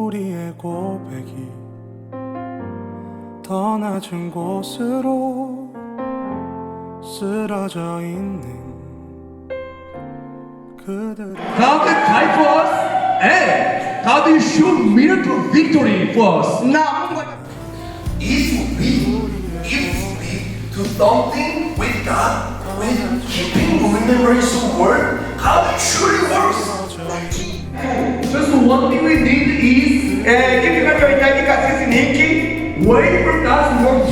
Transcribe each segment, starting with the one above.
우리의 고백이 더 낮은 곳으로 쓰러져 있는 그들의 God will fight for us and God will show miracle victory for us. If we do something with God, with keeping remembering His word, God truly works. Just one thing we need is keeping your identity, wait for God's work.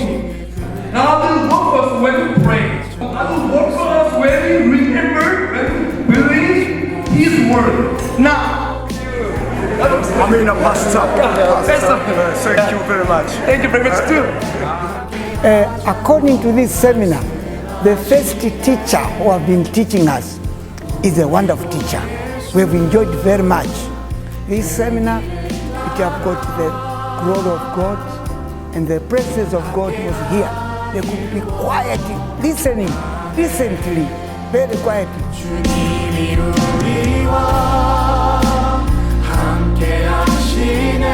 God will work for us when we pray. God will work for us when we remember, when we believe His word. Now, Amen, Pastor. Thank you very much. thank you very much too. According to this seminar, the first teacher who have been teaching us is a wonderful teacher. We have enjoyed very much. This seminar, it have got the glory of God and the presence of God was here. They could be quiet, listening, recently, very quiet. 주님이 우리와 함께 하시네.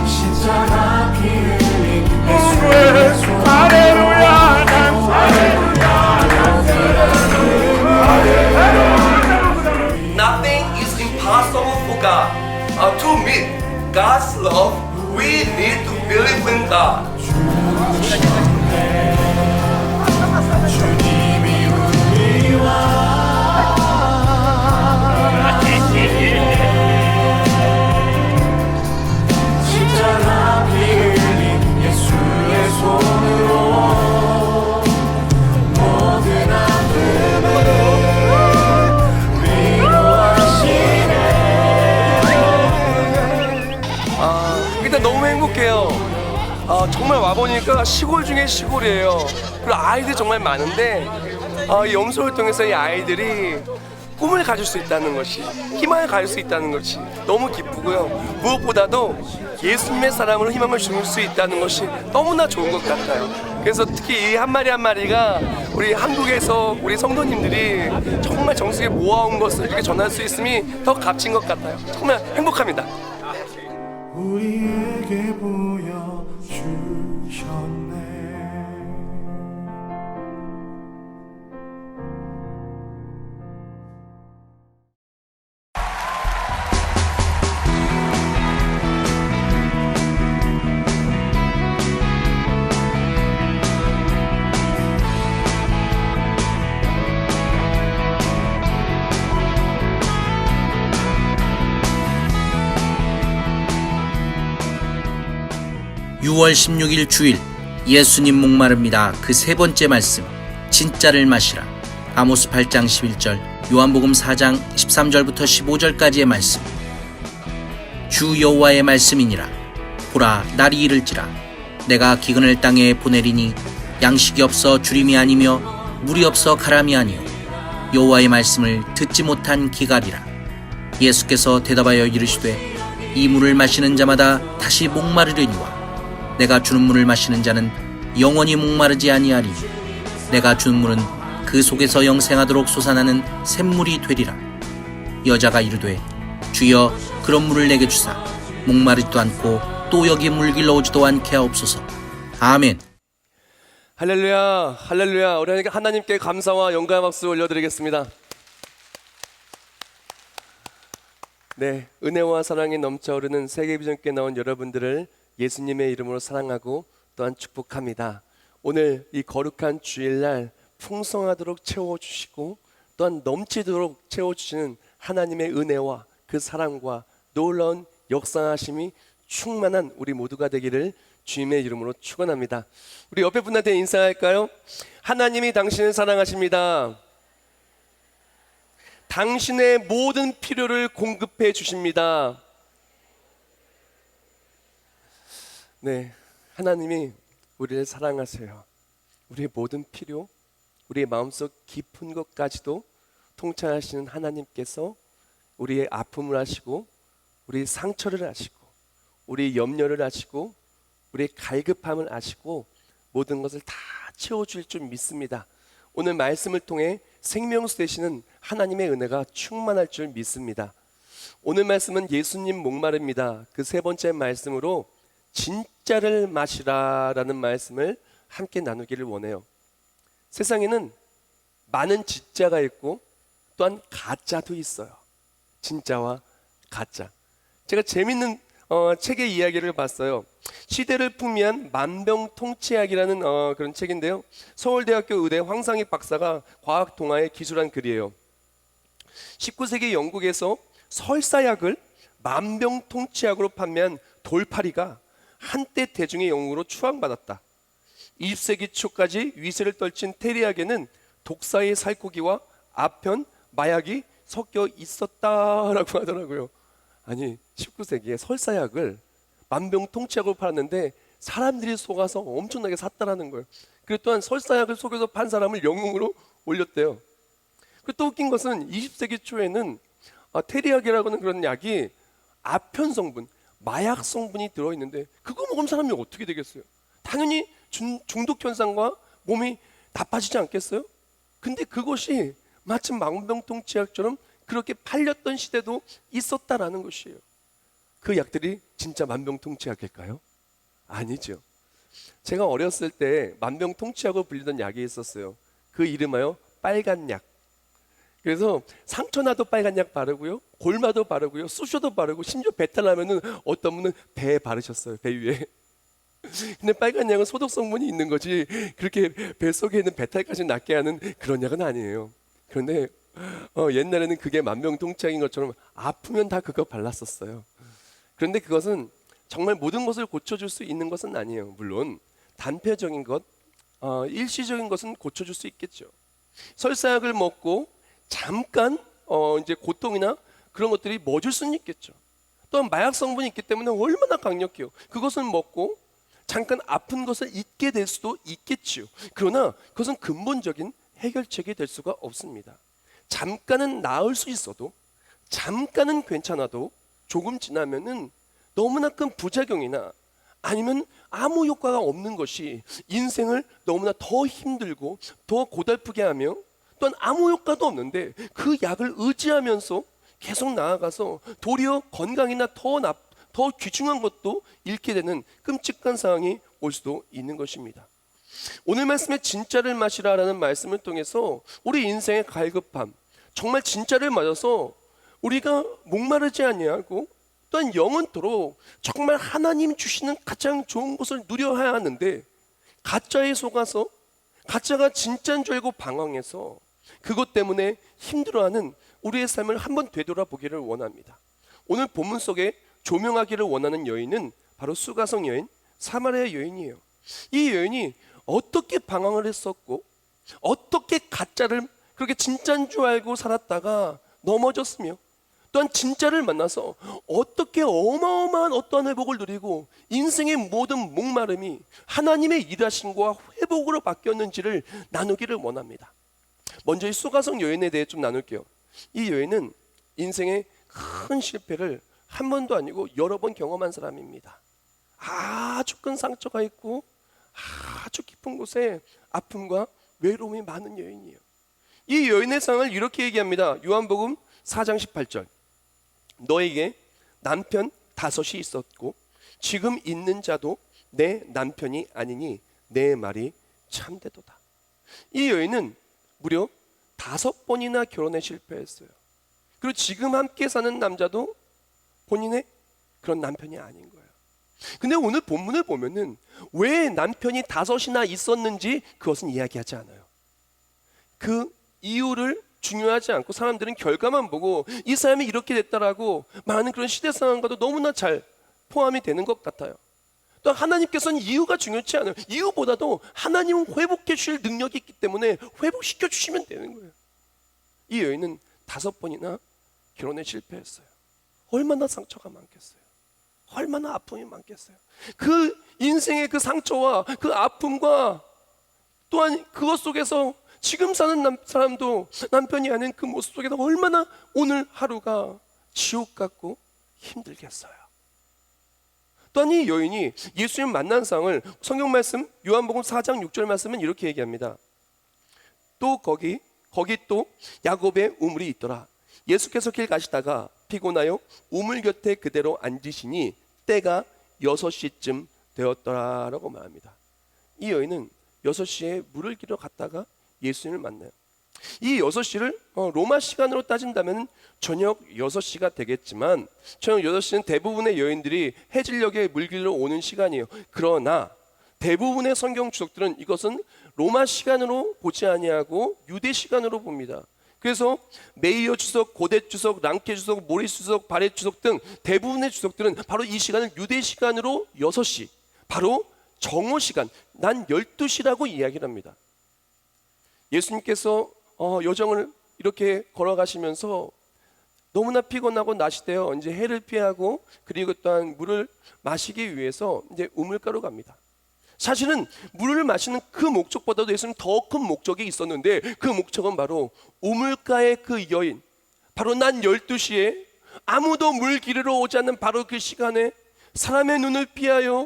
십자가 피 흘린 예수의 손. 할렐루야. Nothing is impossible for God. To meet God's love, we need to believe in God. 주님이 우리와 십자가 피 흘린 예수의 손으로 모든 아픔을 위로하시네. 일단 너무 행복해요. 정말 와보니까 시골 중에 시골이에요. 그리고 아이들이 정말 많은데 이 염소를 통해서 이 아이들이 꿈을 가질 수 있다는 것이, 희망을 가질 수 있다는 것이 너무 기쁘고요. 무엇보다도 예수님의 사랑으로 희망을 줄 수 있다는 것이 너무나 좋은 것 같아요. 그래서 특히 이 한 마리 한 마리가 우리 한국에서 우리 성도님들이 정말 정성에 모아온 것을 이렇게 전할 수 있음이 더 값진 것 같아요. 정말 행복합니다. 우리에게 보여주셨네. (6월 16일) 주일 예수님 목마릅니다. 그 세 번째 말씀, 진짜를 마시라. 아모스 8장 11절, 요한복음 4장 13절부터 15절까지의 말씀. 주 여호와의 말씀이니라. 보라, 날이 이를지라. 내가 기근을 땅에 보내리니 양식이 없어 주림이 아니며 물이 없어 가람이 아니요 여호와의 말씀을 듣지 못한 기갈이라. 예수께서 대답하여 이르시되 이 물을 마시는 자마다 다시 목마르려니와 내가 주는 물을 마시는 자는 영원히 목마르지 아니하리니 내가 주는 물은 그 속에서 영생하도록 솟아나는 샘물이 되리라. 여자가 이르되 주여 그런 물을 내게 주사 목마르지도 않고 또 여기 물 길러 오지도 않게 하옵소서. 아멘. 할렐루야, 할렐루야. 우리 하나님께 감사와 영광의 박수 올려드리겠습니다. 네, 은혜와 사랑이 넘쳐흐르는 세계비전교회 나온 여러분들을 예수님의 이름으로 사랑하고 또한 축복합니다. 오늘 이 거룩한 주일날 풍성하도록 채워주시고 또한 넘치도록 채워주시는 하나님의 은혜와 그 사랑과 놀라운 역사하심이 충만한 우리 모두가 되기를 주님의 이름으로 축원합니다. 우리 옆에 분한테 인사할까요? 하나님이 당신을 사랑하십니다. 당신의 모든 필요를 공급해 주십니다. 네, 하나님이 우리를 사랑하세요. 우리의 모든 필요, 우리의 마음속 깊은 것까지도 통찰하시는 하나님께서 우리의 아픔을 아시고 우리의 상처를 아시고 우리의 염려를 아시고 우리의 갈급함을 아시고 모든 것을 다 채워줄 줄 믿습니다. 오늘 말씀을 통해 생명수 되시는 하나님의 은혜가 충만할 줄 믿습니다. 오늘 말씀은 예수님 목마릅니다. 그 세 번째 말씀으로 진짜를 마시라라는 말씀을 함께 나누기를 원해요. 세상에는 많은 진짜가 있고 또한 가짜도 있어요. 진짜와 가짜. 제가 재밌는 책의 이야기를 봤어요. 시대를 풍미한 만병통치약이라는 그런 책인데요. 서울대학교 의대 황상익 박사가 과학 동화에 기술한 글이에요. 19세기 영국에서 설사약을 만병통치약으로 판매한 돌파리가 한때 대중의 영웅으로 추앙받았다. 20세기 초까지 위세를 떨친 테리약에는 독사의 살코기와 아편, 마약이 섞여 있었다라고 하더라고요. 아니 19세기에 설사약을 만병통치약으로 팔았는데 사람들이 속아서 엄청나게 샀다라는 거예요. 그리고 또한 설사약을 속여서 판 사람을 영웅으로 올렸대요. 그리고 또 웃긴 것은 20세기 초에는 테리약이라고 하는 그런 약이 아편 성분, 마약 성분이 들어있는데 그거 먹으면 사람이 어떻게 되겠어요? 당연히 중독 현상과 몸이 나빠지지 않겠어요? 근데 그것이 마침 만병통치약처럼 그렇게 팔렸던 시대도 있었다라는 것이에요. 그 약들이 진짜 만병통치약일까요? 아니죠. 제가 어렸을 때 만병통치약으로 불리던 약이 있었어요. 그 이름하여 빨간 약. 그래서 상처나도 빨간 약 바르고요, 골마도 바르고요, 쑤셔도 바르고, 심지어 배탈 나면은 어떤 분은 배에 바르셨어요. 배 위에. 근데 빨간 약은 소독 성분이 있는 거지 그렇게 뱃속에 있는 배탈까지 낫게 하는 그런 약은 아니에요. 그런데 옛날에는 그게 만병통치약인 것처럼 아프면 다 그거 발랐었어요. 그런데 그것은 정말 모든 것을 고쳐줄 수 있는 것은 아니에요. 물론 단편적인 것, 일시적인 것은 고쳐줄 수 있겠죠. 설사약을 먹고 잠깐 이제 고통이나 그런 것들이 멎을 수는 있겠죠. 또한 마약 성분이 있기 때문에 얼마나 강력해요. 그것은 먹고 잠깐 아픈 것을 잊게 될 수도 있겠지요. 그러나 그것은 근본적인 해결책이 될 수가 없습니다. 잠깐은 나을 수 있어도, 잠깐은 괜찮아도 조금 지나면은 너무나 큰 부작용이나 아니면 아무 효과가 없는 것이 인생을 너무나 더 힘들고 더 고달프게 하며, 또한 아무 효과도 없는데 그 약을 의지하면서 계속 나아가서 도리어 건강이나 더 귀중한 것도 잃게 되는 끔찍한 상황이 올 수도 있는 것입니다. 오늘 말씀에 진짜를 마시라라는 말씀을 통해서 우리 인생의 갈급함, 정말 진짜를 맞아서 우리가 목마르지 아니하고 또한 영원토록 정말 하나님 주시는 가장 좋은 것을 누려야 하는데, 가짜에 속아서 가짜가 진짜인 줄 알고 방황해서 그것 때문에 힘들어하는 우리의 삶을 한번 되돌아보기를 원합니다. 오늘 본문 속에 조명하기를 원하는 여인은 바로 수가성 여인, 사마리아 여인이에요. 이 여인이 어떻게 방황을 했었고 어떻게 가짜를 그렇게 진짜인 줄 알고 살았다가 넘어졌으며, 또한 진짜를 만나서 어떻게 어마어마한 어떠한 회복을 누리고 인생의 모든 목마름이 하나님의 일하심과 회복으로 바뀌었는지를 나누기를 원합니다. 먼저 이 수가성 여인에 대해 좀 나눌게요. 이 여인은 인생의 큰 실패를 한 번도 아니고 여러 번 경험한 사람입니다. 아주 큰 상처가 있고 아주 깊은 곳에 아픔과 외로움이 많은 여인이에요. 이 여인의 상을 이렇게 얘기합니다. 요한복음 4장 18절. 너에게 남편 5이 있었고 지금 있는 자도 내 남편이 아니니 내 말이 참되도다. 이 여인은 무려 5번이나 결혼에 실패했어요. 그리고 지금 함께 사는 남자도 본인의 그런 남편이 아닌 거예요. 근데 오늘 본문을 보면은 왜 남편이 5이나 있었는지 그것은 이야기하지 않아요. 그 이유를 중요하지 않고 사람들은 결과만 보고 이 사람이 이렇게 됐다라고 많은 그런 시대 상황과도 너무나 잘 포함이 되는 것 같아요. 또 하나님께서는 이유가 중요치 않아요. 이유보다도 하나님은 회복해 주실 능력이 있기 때문에 회복시켜 주시면 되는 거예요. 이 여인은 5번이나 결혼에 실패했어요. 얼마나 상처가 많겠어요. 얼마나 아픔이 많겠어요. 그 인생의 그 상처와 그 아픔과 또한 그것 속에서 지금 사는 사람도 남편이 아닌 그 모습 속에서 얼마나 오늘 하루가 지옥 같고 힘들겠어요. 또한 이 여인이 예수님 만난 상을 성경 말씀 요한복음 4장 6절 말씀은 이렇게 얘기합니다. 또 거기 또 야곱의 우물이 있더라. 예수께서 길 가시다가 피곤하여 우물 곁에 그대로 앉으시니 때가 6시쯤 되었더라라고 말합니다. 이 여인은 6시에 물을 기르러 갔다가 예수님을 만나요. 이 6시를 로마 시간으로 따진다면 저녁 6시가 되겠지만 저녁 6시는 대부분의 여인들이 해질녘에 물 기르러 오는 시간이에요. 그러나 대부분의 성경 주석들은 이것은 로마 시간으로 보지 아니하고 유대 시간으로 봅니다. 그래서 메이어 주석, 고대 주석, 랑케 주석, 모리스 주석, 바렛 주석 등 대부분의 주석들은 바로 이 시간을 유대 시간으로 6시, 바로 정오 시간, 난 12시라고 이야기를 합니다. 예수님께서 여정을 이렇게 걸어가시면서 너무나 피곤하고 나시되어 이제 해를 피하고 그리고 또한 물을 마시기 위해서 이제 우물가로 갑니다. 사실은 물을 마시는 그 목적보다도 예수님 더 큰 목적이 있었는데 그 목적은 바로 우물가의 그 여인, 바로 난 12시에 아무도 물 기르러 오지 않는 바로 그 시간에 사람의 눈을 피하여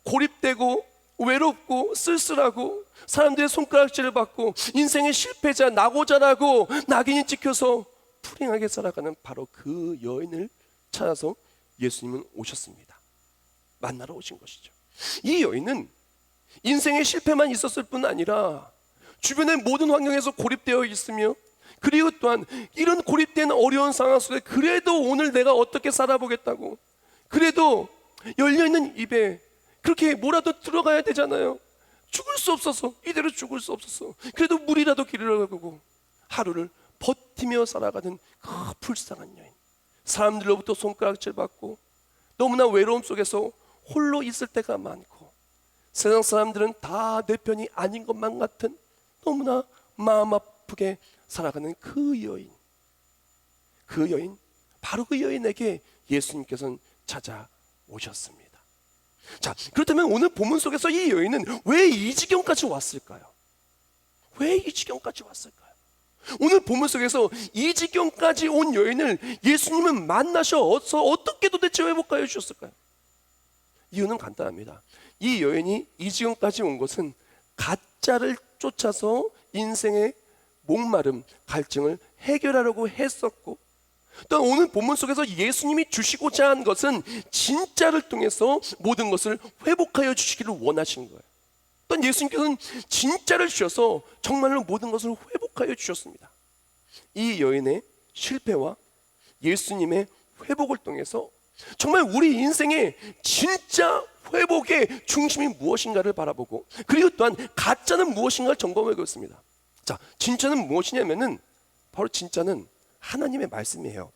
고립되고 외롭고 쓸쓸하고 사람들의 손가락질을 받고 인생의 실패자, 낙오자라고 낙인이 찍혀서 불행하게 살아가는 바로 그 여인을 찾아서 예수님은 오셨습니다. 만나러 오신 것이죠. 이 여인은 인생의 실패만 있었을 뿐 아니라 주변의 모든 환경에서 고립되어 있으며 그리고 또한 이런 고립된 어려운 상황 속에 그래도 오늘 내가 어떻게 살아보겠다고, 그래도 열려있는 입에 그렇게 뭐라도 들어가야 되잖아요. 죽을 수 없어서, 이대로 죽을 수 없어서 그래도 물이라도 기르러 가고 하루를 버티며 살아가는 그 불쌍한 여인, 사람들로부터 손가락질 받고 너무나 외로움 속에서 홀로 있을 때가 많고 세상 사람들은 다 내 편이 아닌 것만 같은 너무나 마음 아프게 살아가는 그 여인, 바로 그 여인에게 예수님께서는 찾아오셨습니다. 자, 그렇다면 오늘 본문 속에서 이 여인은 왜 이 지경까지 왔을까요? 왜 이 지경까지 왔을까요? 오늘 본문 속에서 이 지경까지 온 여인을 예수님은 만나셔서 어떻게 도대체 회복하여 주셨을까요? 이유는 간단합니다. 이 여인이 이 지경까지 온 것은 가짜를 쫓아서 인생의 목마름, 갈증을 해결하려고 했었고, 또 오늘 본문 속에서 예수님이 주시고자 한 것은 진짜를 통해서 모든 것을 회복하여 주시기를 원하신 거예요. 또 예수님께서는 진짜를 주셔서 정말로 모든 것을 회복하여 주셨습니다. 이 여인의 실패와 예수님의 회복을 통해서 정말 우리 인생의 진짜 회복의 중심이 무엇인가를 바라보고, 그리고 또한 가짜는 무엇인가를 점검하고 있습니다. 자, 진짜는 무엇이냐면은 바로 진짜는 하나님의 말씀이에요.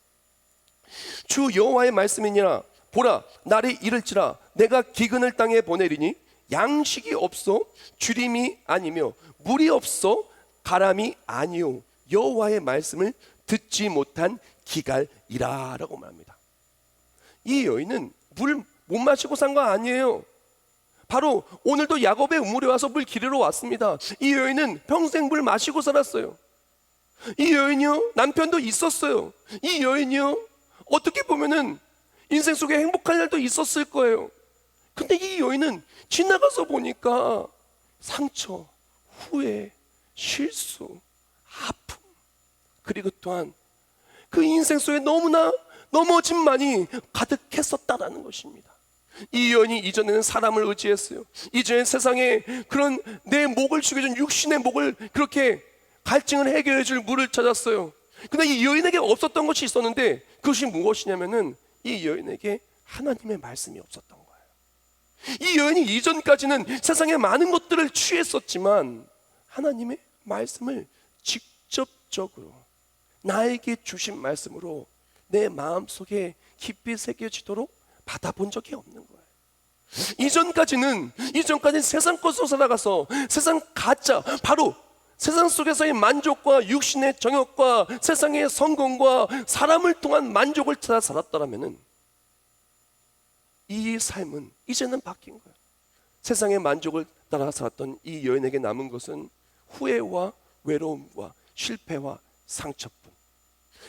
주 여호와의 말씀이니라. 보라, 날이 이를지라 내가 기근을 땅에 보내리니 양식이 없어 주림이 아니며 물이 없어 가람이 아니요 여호와의 말씀을 듣지 못한 기갈이라라고 말합니다. 이 여인은 물 못 마시고 산 거 아니에요. 바로 오늘도 야곱의 우물에 와서 물 기르러 왔습니다. 이 여인은 평생 물 마시고 살았어요. 이 여인이요, 남편도 있었어요. 이 여인이요, 어떻게 보면은 인생 속에 행복할 날도 있었을 거예요. 근데 이 여인은 지나가서 보니까 상처, 후회, 실수, 아픔, 그리고 또한 그 인생 속에 너무나 넘어짐만이 가득했었다라는 것입니다. 이 여인이 이전에는 사람을 의지했어요. 이전에 세상에 그런 내 목을 죽여준 육신의 목을 그렇게 갈증을 해결해 줄 물을 찾았어요. 근데 이 여인에게 없었던 것이 있었는데 그것이 무엇이냐면은 이 여인에게 하나님의 말씀이 없었던 거예요. 이 여인이 이전까지는 세상의 많은 것들을 취했었지만 하나님의 말씀을 직접적으로 나에게 주신 말씀으로 내 마음속에 깊이 새겨지도록 받아본 적이 없는 거예요. 이전까지는 세상 것으로 살아가서 세상 가짜, 바로 세상 속에서의 만족과 육신의 정욕과 세상의 성공과 사람을 통한 만족을 찾아 살았더라면은 이 삶은 이제는 바뀐 거예요. 세상의 만족을 따라 살았던 이 여인에게 남은 것은 후회와 외로움과 실패와 상처뿐.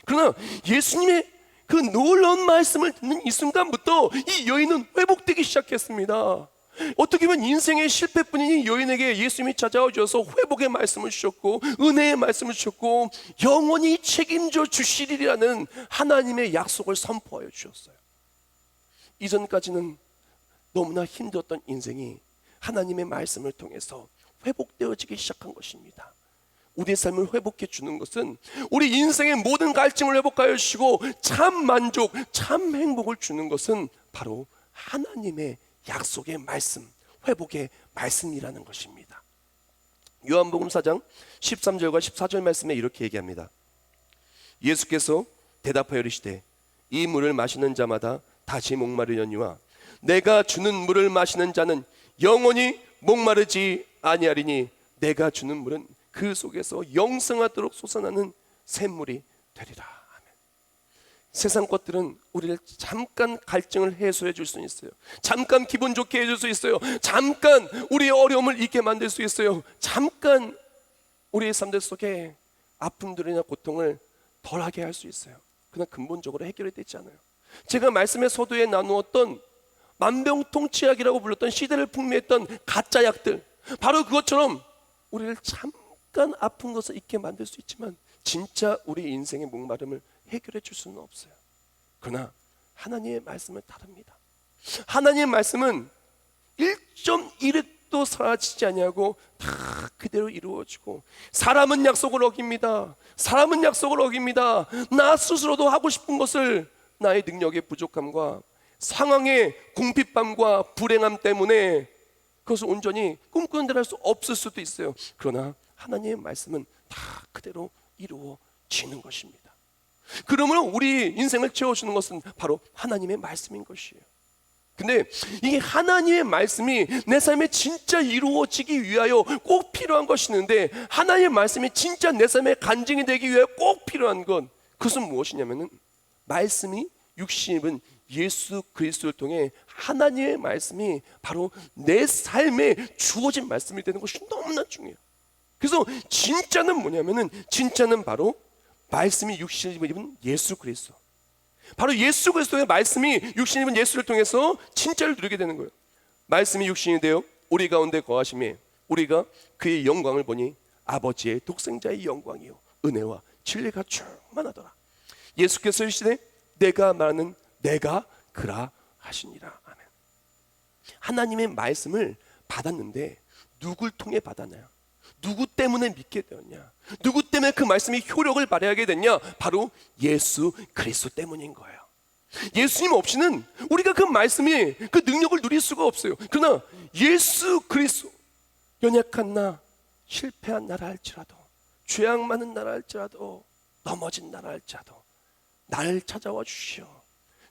그러나 예수님의 그 놀라운 말씀을 듣는 이 순간부터 이 여인은 회복되기 시작했습니다. 어떻게 보면 인생의 실패뿐인 여인에게 예수님이 찾아와 주셔서 회복의 말씀을 주셨고 은혜의 말씀을 주셨고 영원히 책임져 주시리라는 하나님의 약속을 선포하여 주셨어요. 이전까지는 너무나 힘들었던 인생이 하나님의 말씀을 통해서 회복되어지기 시작한 것입니다. 우리의 삶을 회복해 주는 것은 우리 인생의 모든 갈증을 회복하여 주시고 참 만족, 참 행복을 주는 것은 바로 하나님의 약속의 말씀, 회복의 말씀이라는 것입니다. 요한복음 4장 13절과 14절 말씀에 이렇게 얘기합니다. 예수께서 대답하여 이르시되 이 물을 마시는 자마다 다시 목마르려니와 내가 주는 물을 마시는 자는 영원히 목마르지 아니하리니 내가 주는 물은 그 속에서 영생하도록 솟아나는 샘물이 되리라. 아멘. 세상 것들은 우리를 잠깐 갈증을 해소해 줄 수 있어요. 잠깐 기분 좋게 해줄 수 있어요. 잠깐 우리의 어려움을 잊게 만들 수 있어요. 잠깐 우리의 삶들 속에 아픔들이나 고통을 덜하게 할 수 있어요. 그러나 근본적으로 해결이 되지 않아요. 제가 말씀의 서두에 나누었던 만병통치약이라고 불렀던 시대를 풍미했던 가짜 약들, 바로 그것처럼 우리를 잠깐 아픈 것을 잊게 만들 수 있지만 진짜 우리 인생의 목마름을 해결해 줄 수는 없어요. 그러나 하나님의 말씀은 다릅니다. 하나님의 말씀은 1.1획도 사라지지 아니하고 다 그대로 이루어지고 사람은 약속을 어깁니다. 사람은 약속을 어깁니다. 나 스스로도 하고 싶은 것을 나의 능력의 부족함과 상황의 궁핍함과 불행함 때문에 그것을 온전히 꿈꾸는 대로 할 수 없을 수도 있어요. 그러나 하나님의 말씀은 다 그대로 이루어지는 것입니다. 그러므로 우리 인생을 채워주는 것은 바로 하나님의 말씀인 것이에요. 근데 이게 하나님의 말씀이 내 삶에 진짜 이루어지기 위하여 꼭 필요한 것이 있는데, 하나님의 말씀이 진짜 내 삶에 간증이 되기 위하여 꼭 필요한 건 그것은 무엇이냐면은, 말씀이 육신이 입은 예수 그리스도를 통해 하나님의 말씀이 바로 내 삶에 주어진 말씀이 되는 것이 너무나 중요해요. 그래서 진짜는 뭐냐면은, 진짜는 바로 말씀이 육신을 입은 예수 그리스도, 바로 예수 그리스도의 말씀이 육신을 입은 예수를 통해서 진짜를 누리게 되는 거예요. 말씀이 육신이 되어 우리 가운데 거하심에 우리가 그의 영광을 보니 아버지의 독생자의 영광이요 은혜와 진리가 충만하더라. 예수께서 이르시되 내가 말하는 내가 그라 하시니라. 아멘. 하나님의 말씀을 받았는데 누굴 통해 받았나요? 누구 때문에 믿게 되었냐? 누구 때문에 그 말씀이 효력을 발휘하게 됐냐? 바로 예수 그리스도 때문인 거예요. 예수님 없이는 우리가 그 말씀이 그 능력을 누릴 수가 없어요. 그러나 예수 그리스도, 연약한 나, 실패한 나라 할지라도, 죄악 많은 나라 할지라도, 넘어진 나라 할지라도 나를 찾아와 주시오.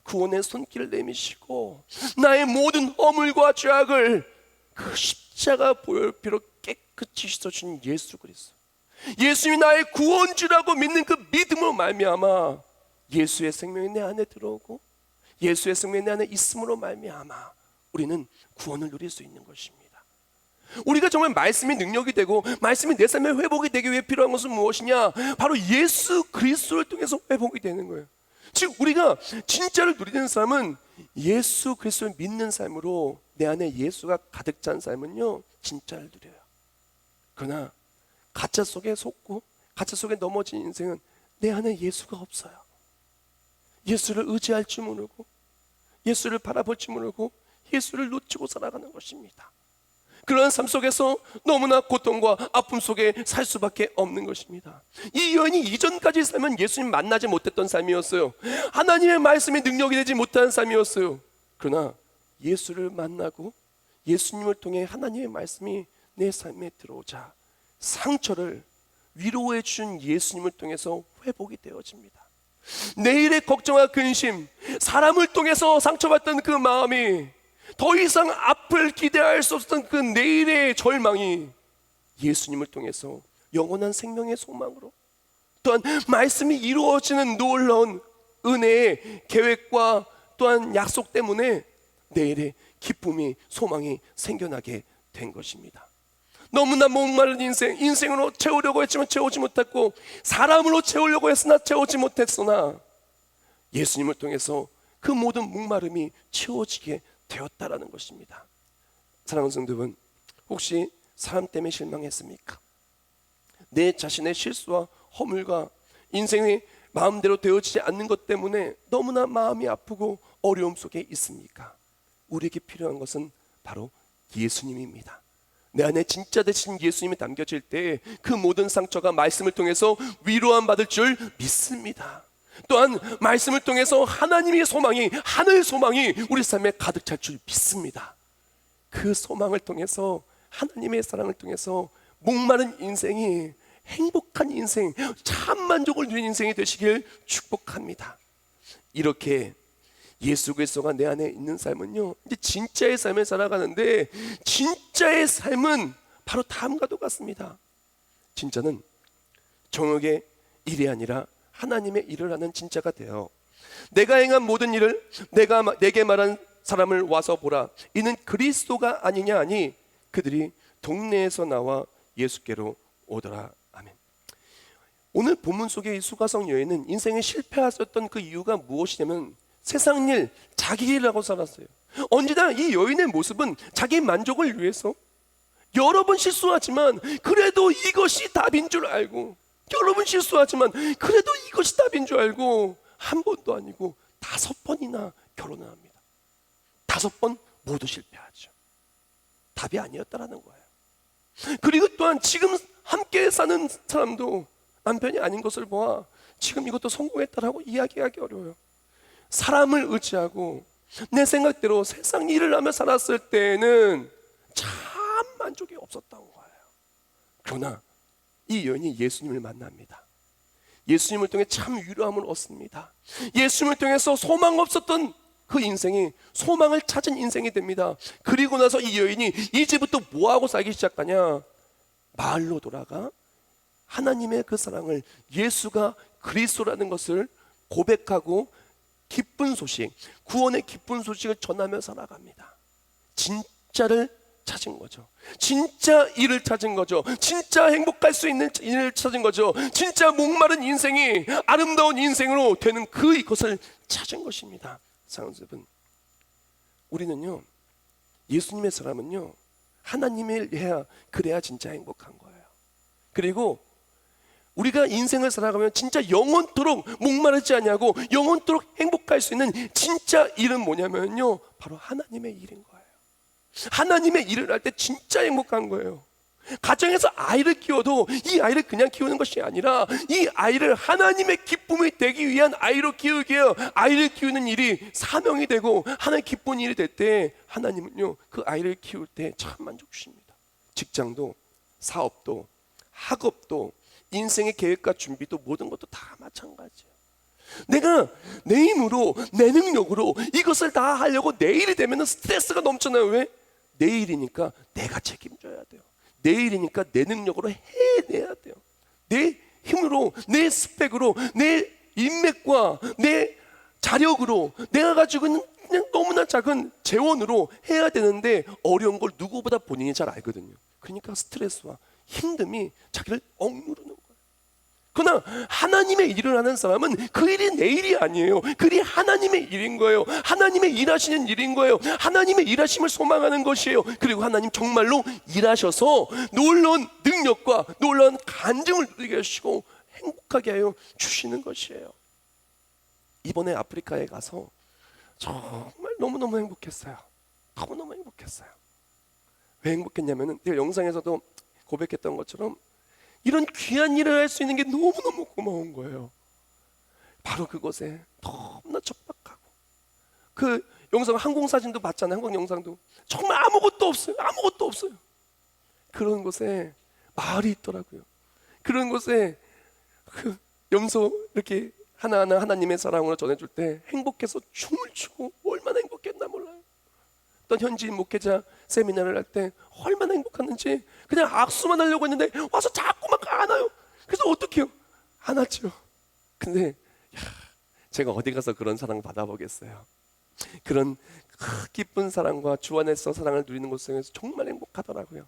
구원의 손길을 내미시고 나의 모든 허물과 죄악을 그 십자가 보혈피로 깨끗이 씻어준 예수 그리스도, 예수님이 나의 구원주라고 믿는 그 믿음으로 말미암아 예수의 생명이 내 안에 들어오고 예수의 생명이 내 안에 있음으로 말미암아 우리는 구원을 누릴 수 있는 것입니다. 우리가 정말 말씀이 능력이 되고 말씀이 내 삶에 회복이 되기 위해 필요한 것은 무엇이냐? 바로 예수 그리스도를 통해서 회복이 되는 거예요. 즉 우리가 진짜를 누리는 삶은 예수 그리스도를 믿는 삶으로, 내 안에 예수가 가득 찬 삶은요 진짜를 누려요. 그러나 가짜 속에 속고 가짜 속에 넘어진 인생은 내 안에 예수가 없어요. 예수를 의지할 줄 모르고 예수를 바라볼 줄 모르고 예수를 놓치고 살아가는 것입니다. 그러한 삶 속에서 너무나 고통과 아픔 속에 살 수밖에 없는 것입니다. 이 여인이 이전까지 살면 예수님 만나지 못했던 삶이었어요. 하나님의 말씀이 능력이 되지 못한 삶이었어요. 그러나 예수를 만나고 예수님을 통해 하나님의 말씀이 내 삶에 들어오자 상처를 위로해 준 예수님을 통해서 회복이 되어집니다. 내일의 걱정과 근심, 사람을 통해서 상처받던 그 마음이, 더 이상 앞을 기대할 수 없었던 그 내일의 절망이 예수님을 통해서 영원한 생명의 소망으로, 또한 말씀이 이루어지는 놀라운 은혜의 계획과 또한 약속 때문에 내일의 기쁨이, 소망이 생겨나게 된 것입니다. 너무나 목마른 인생으로 채우려고 했지만 채우지 못했고, 사람으로 채우려고 했으나 채우지 못했으나 예수님을 통해서 그 모든 목마름이 채워지게 되었다라는 것입니다. 사랑하는 성도 여러분, 혹시 사람 때문에 실망했습니까? 내 자신의 실수와 허물과 인생이 마음대로 되어지지 않는 것 때문에 너무나 마음이 아프고 어려움 속에 있습니까? 우리에게 필요한 것은 바로 예수님입니다. 내 안에 진짜 되신 예수님이 담겨질 때 그 모든 상처가 말씀을 통해서 위로함 받을 줄 믿습니다. 또한 말씀을 통해서 하나님의 소망이, 하늘 소망이 우리 삶에 가득 찰 줄 믿습니다. 그 소망을 통해서, 하나님의 사랑을 통해서 목마른 인생이 행복한 인생, 참 만족을 누리는 인생이 되시길 축복합니다. 이렇게 예수 그리스도가 내 안에 있는 삶은요, 이제 진짜의 삶을 살아가는데, 진짜의 삶은 바로 다음과도 같습니다. 진짜는 정욕의 일이 아니라 하나님의 일을 하는 진짜가 되어, 내가 행한 모든 일을 내게 말한 사람을 와서 보라, 이는 그리스도가 아니냐 하니 그들이 동네에서 나와 예수께로 오더라. 아멘. 오늘 본문 속의 이 수가성 여인은 인생에 실패하셨던 그 이유가 무엇이냐면 세상 일, 자기 일하고 살았어요. 언제나 이 여인의 모습은 자기 만족을 위해서 여러 번 실수하지만 그래도 이것이 답인 줄 알고, 여러 번 실수하지만 그래도 이것이 답인 줄 알고 한 번도 아니고 5번이나 결혼을 합니다. 5번 모두 실패하죠. 답이 아니었다라는 거예요. 그리고 또한 지금 함께 사는 사람도 남편이 아닌 것을 보아 지금 이것도 성공했다라고 이야기하기 어려워요. 사람을 의지하고 내 생각대로 세상 일을 하며 살았을 때는 참 만족이 없었던 거예요. 그러나 이 여인이 예수님을 만납니다. 예수님을 통해 참 위로함을 얻습니다. 예수님을 통해서 소망 없었던 그 인생이 소망을 찾은 인생이 됩니다. 그리고 나서 이 여인이 이제부터 뭐하고 살기 시작하냐? 마을로 돌아가 하나님의 그 사랑을, 예수가 그리스도라는 것을 고백하고 기쁜 소식, 구원의 기쁜 소식을 전하며 살아갑니다. 진짜를 찾은 거죠. 진짜 일을 찾은 거죠. 진짜 행복할 수 있는 일을 찾은 거죠. 진짜 목마른 인생이 아름다운 인생으로 되는 그것을 찾은 것입니다. 사랑하는 여러분, 우리는요, 예수님의 사람은요, 하나님을 해야, 그래야 진짜 행복한 거예요. 그리고 우리가 인생을 살아가면 진짜 영원토록 목마르지 않냐고, 영원토록 행복할 수 있는 진짜 일은 뭐냐면요, 바로 하나님의 일인 거예요. 하나님의 일을 할 때 진짜 행복한 거예요. 가정에서 아이를 키워도 이 아이를 그냥 키우는 것이 아니라 이 아이를 하나님의 기쁨이 되기 위한 아이로 키우기에, 아이를 키우는 일이 사명이 되고 하나의 기쁜 일이 될 때 하나님은요, 그 아이를 키울 때 참 만족 주십니다. 직장도, 사업도, 학업도, 인생의 계획과 준비도, 모든 것도 다 마찬가지예요. 내가 내 힘으로, 내 능력으로 이것을 다 하려고 내일이 되면 스트레스가 넘쳐나요. 왜? 내일이니까 내가 책임져야 돼요. 내일이니까 내 능력으로 해내야 돼요. 내 힘으로, 내 스펙으로, 내 인맥과 내 자력으로, 내가 가지고 있는 그냥 너무나 작은 재원으로 해야 되는데 어려운 걸 누구보다 본인이 잘 알거든요. 그러니까 스트레스와 힘듦이 자기를 억누르는 거예요. 그러나 하나님의 일을 하는 사람은 그 일이 내 일이 아니에요. 그 일이 하나님의 일인 거예요. 하나님의 일하시는 일인 거예요. 하나님의 일하심을 소망하는 것이에요. 그리고 하나님 정말로 일하셔서 놀라운 능력과 놀라운 간증을 누리게 하시고 행복하게 하여 주시는 것이에요. 이번에 아프리카에 가서 정말 너무너무 행복했어요. 너무너무 행복했어요. 왜 행복했냐면은 제가 영상에서도 고백했던 것처럼 이런 귀한 일을 할 수 있는 게 너무너무 고마운 거예요. 바로 그곳에 너무나 척박하고, 그 영상 항공사진도 봤잖아요. 한국 영상도 정말 아무것도 없어요. 아무것도 없어요. 그런 곳에 마을이 있더라고요. 그런 곳에 그 염소 이렇게 하나하나 하나님의 사랑으로 전해줄 때 행복해서 춤을 추고 얼마나 행복했나 몰라요. 또 현지인 목회자 세미나를 할 때 얼마나 행복했는지 그냥 악수만 하려고 했는데 와서 자꾸 막 안아요. 그래서 어떡해요? 안았죠. 근데 제가 어디 가서 그런 사랑 받아보겠어요. 그런 기쁜 사랑과 주 안에서 사랑을 누리는 곳에서 정말 행복하더라고요.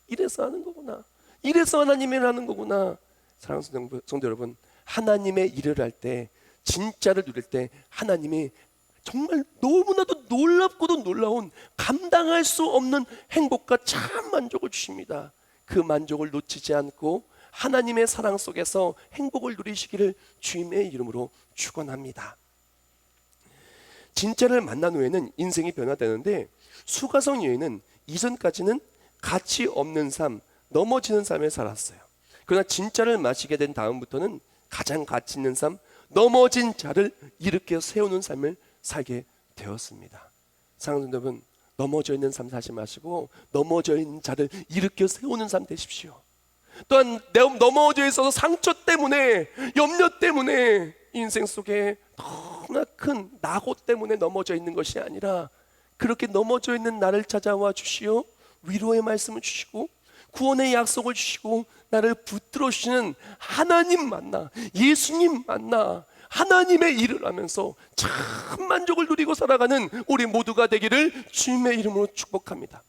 이래서 하는 거구나. 이래서 하나님의 일을 하는 거구나. 사랑하는 성도 여러분, 하나님의 일을 할 때, 진짜를 누릴 때 하나님이 정말 너무나도 놀랍고도 놀라운 감당할 수 없는 행복과 참 만족을 주십니다. 그 만족을 놓치지 않고 하나님의 사랑 속에서 행복을 누리시기를 주님의 이름으로 축원합니다. 진짜를 만난 후에는 인생이 변화되는데 수가성 여인은 이전까지는 가치 없는 삶, 넘어지는 삶을 살았어요. 그러나 진짜를 마시게 된 다음부터는 가장 가치 있는 삶, 넘어진 자를 일으켜 세우는 삶을 살게 되었습니다. 사랑하는 여러분, 넘어져 있는 삶 사지 마시고 넘어져 있는 자를 일으켜 세우는 삶 되십시오. 또한 넘어져 있어서 상처 때문에, 염려 때문에 인생 속에 너무나 큰 낙오 때문에 넘어져 있는 것이 아니라 그렇게 넘어져 있는 나를 찾아와 주시어 위로의 말씀을 주시고 구원의 약속을 주시고 나를 붙들어 주시는 하나님 만나, 예수님 만나 하나님의 일을 하면서 참 만족을 누리고 살아가는 우리 모두가 되기를 주님의 이름으로 축복합니다.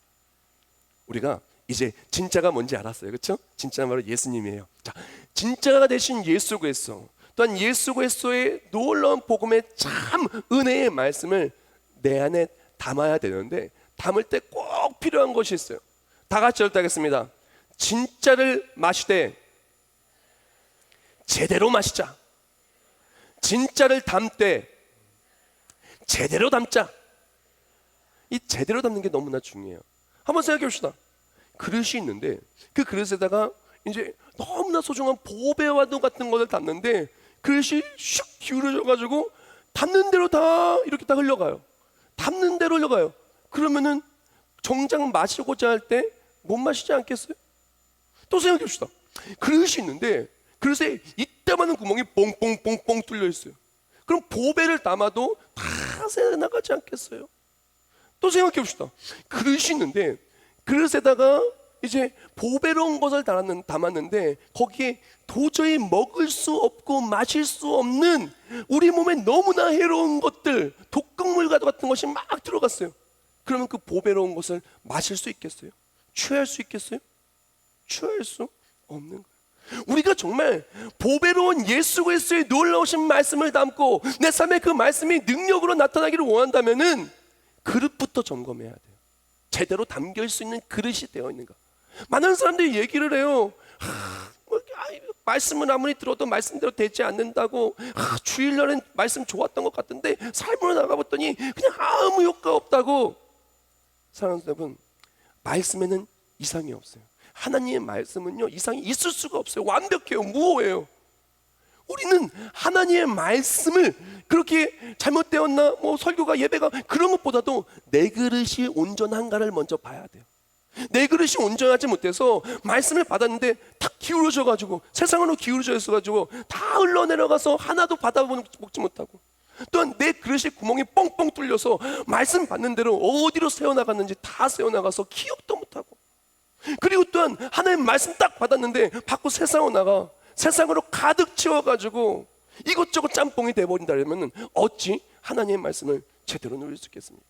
우리가 이제 진짜가 뭔지 알았어요, 그렇죠? 진짜는 바로 예수님이에요. 자, 진짜가 되신 예수 그리스도, 또한 예수 그리스도의 놀라운 복음의 참 은혜의 말씀을 내 안에 담아야 되는데 담을 때 꼭 필요한 것이 있어요. 다 같이 읽겠습니다. 진짜를 마시되 제대로 마시자. 진짜를 담되 제대로 담자. 이 제대로 담는 게 너무나 중요해요. 한번 생각해 봅시다. 그릇이 있는데 그 그릇에다가 이제 너무나 소중한 보배와도 같은 것을 담는데 그릇이 슉 기울어져 가지고 담는 대로 다 이렇게 다 흘러가요. 담는 대로 흘러가요. 그러면은 정작 마시고자 할 때 못 마시지 않겠어요? 또 생각해 봅시다. 그릇이 있는데 그릇에 이따만한 구멍이 뽕뽕뽕뽕 뚫려 있어요. 그럼 보배를 담아도 다 새어나가지 않겠어요? 또 생각해 봅시다. 그릇이 있는데 그릇에다가 이제 보배로운 것을 담았는데 거기에 도저히 먹을 수 없고 마실 수 없는 우리 몸에 너무나 해로운 것들, 독극물과 같은 것이 막 들어갔어요. 그러면 그 보배로운 것을 마실 수 있겠어요? 취할 수 있겠어요? 취할 수 없는 거예요. 우리가 정말 보배로운 예수 그리스도의 놀라우신 말씀을 담고 내 삶에 그 말씀이 능력으로 나타나기를 원한다면은 그릇부터 점검해야 돼요. 제대로 담길 수 있는 그릇이 되어 있는가. 많은 사람들이 얘기를 해요. 말씀은 아무리 들어도 말씀대로 되지 않는다고. 주일날엔 말씀 좋았던 것 같은데 삶으로 나가봤더니 그냥 아무 효과 없다고. 사랑하는 여러분, 말씀에는 이상이 없어요. 하나님의 말씀은요, 이상이 있을 수가 없어요. 완벽해요. 무호해요. 우리는 하나님의 말씀을 그렇게 잘못되었나, 뭐 설교가 예배가 그런 것보다도 내 그릇이 온전한가를 먼저 봐야 돼요. 내 그릇이 온전하지 못해서 말씀을 받았는데 탁 기울어져 가지고 세상으로 기울어져 있어 가지고 다 흘러내려가서 하나도 받아먹지 못하고, 또한 내 그릇에 구멍이 뻥뻥 뚫려서 말씀 받는 대로 어디로 새어나갔는지 다 새어나가서 기억도 못하고, 그리고 또한 하나님 말씀 딱 받았는데 받고 세상으로 나가 세상으로 가득 채워가지고 이것저것 짬뽕이 돼버린다면 어찌 하나님의 말씀을 제대로 누릴 수 있겠습니까?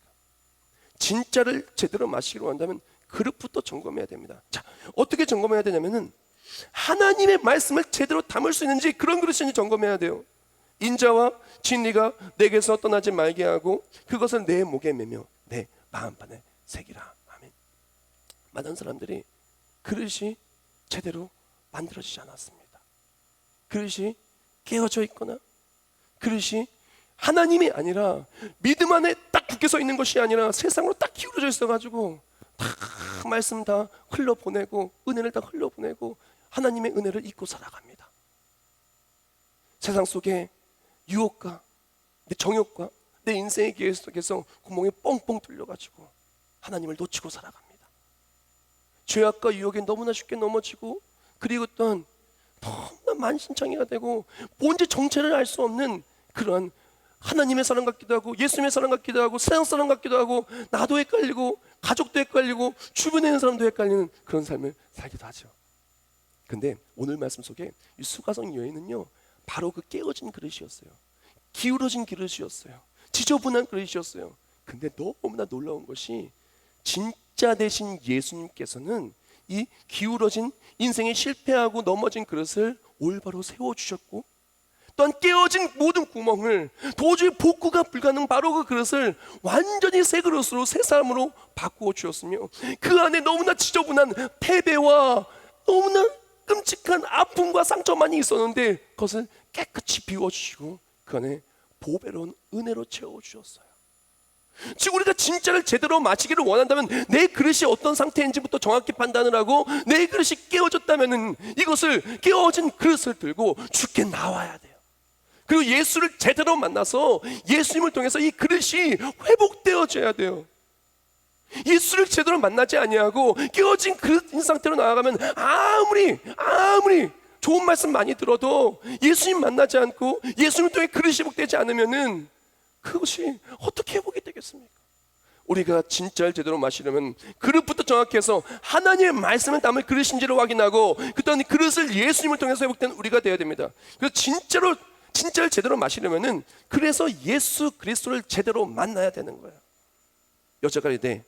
진짜를 제대로 마시기로 한다면 그릇부터 점검해야 됩니다. 자, 어떻게 점검해야 되냐면은 하나님의 말씀을 제대로 담을 수 있는지 그런 그릇인지 점검해야 돼요. 인자와 진리가 내게서 떠나지 말게 하고 그것을 내 목에 매며 내 마음판에 새기라. 아멘. 많은 사람들이 그릇이 제대로 만들어지지 않았습니다. 그릇이 깨어져 있거나 그릇이 하나님이 아니라 믿음 안에 딱 굳게 서 있는 것이 아니라 세상으로 딱 기울어져 있어가지고 다 말씀 다 흘러보내고 은혜를 다 흘러보내고 하나님의 은혜를 잊고 살아갑니다. 세상 속에 유혹과 내 정욕과 내 인생의 기회 속에서 구멍이 뻥뻥 뚫려가지고 하나님을 놓치고 살아갑니다. 죄악과 유혹에 너무나 쉽게 넘어지고, 그리고 또한 너무나 만신창이가 되고 뭔지 정체를 알 수 없는 그런 하나님의 사람 같기도 하고 예수님의 사람 같기도 하고 세상 사람 같기도 하고 나도 헷갈리고 가족도 헷갈리고 주변에 있는 사람도 헷갈리는 그런 삶을 살기도 하죠. 근데 오늘 말씀 속에 이 수가성 여인은요, 바로 그 깨어진 그릇이었어요. 기울어진 그릇이었어요. 지저분한 그릇이었어요. 근데 너무나 놀라운 것이 진짜 되신 예수님께서는 이 기울어진 인생에 실패하고 넘어진 그릇을 올바로 세워주셨고, 또한 깨어진 모든 구멍을, 도저히 복구가 불가능 바로 그 그릇을 완전히 새 그릇으로, 새 사람으로 바꾸어 주었으며, 그 안에 너무나 지저분한 패배와 너무나 끔찍한 아픔과 상처만이 있었는데 그것을 깨끗이 비워주시고 그 안에 보배로운 은혜로 채워주셨어요. 즉 우리가 진짜를 제대로 마시기를 원한다면 내 그릇이 어떤 상태인지부터 정확히 판단을 하고, 내 그릇이 깨어졌다면 이것을, 깨어진 그릇을 들고 주께 나와야 돼요. 그리고 예수를 제대로 만나서 예수님을 통해서 이 그릇이 회복되어져야 돼요. 예수를 제대로 만나지 아니하고 깨어진 그릇인 상태로 나아가면 아무리 좋은 말씀 많이 들어도 예수님 만나지 않고 예수님을 통해 그릇이 회복되지 않으면은 그것이 어떻게 회복이 되겠습니까? 우리가 진짜를 제대로 마시려면 그릇부터 정확해서 하나님의 말씀을 담을 그릇인지를 확인하고, 그다음 그릇을 예수님을 통해서 회복된 우리가 되어야 됩니다. 그래서 진짜를 제대로 마시려면은 그래서 예수 그리스도를 제대로 만나야 되는 거예요. 여자가 이르되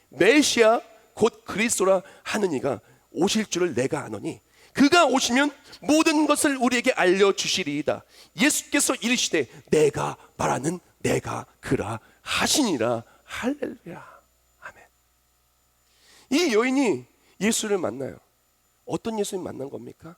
메시아 곧 그리스도라 하는 이가 오실 줄을 내가 아노니 그가 오시면 모든 것을 우리에게 알려주시리이다. 예수께서 이르시되 내가 말하는 내가 그라 하시니라. 할렐루야. 아멘. 이 여인이 예수를 만나요. 어떤 예수님 만난 겁니까?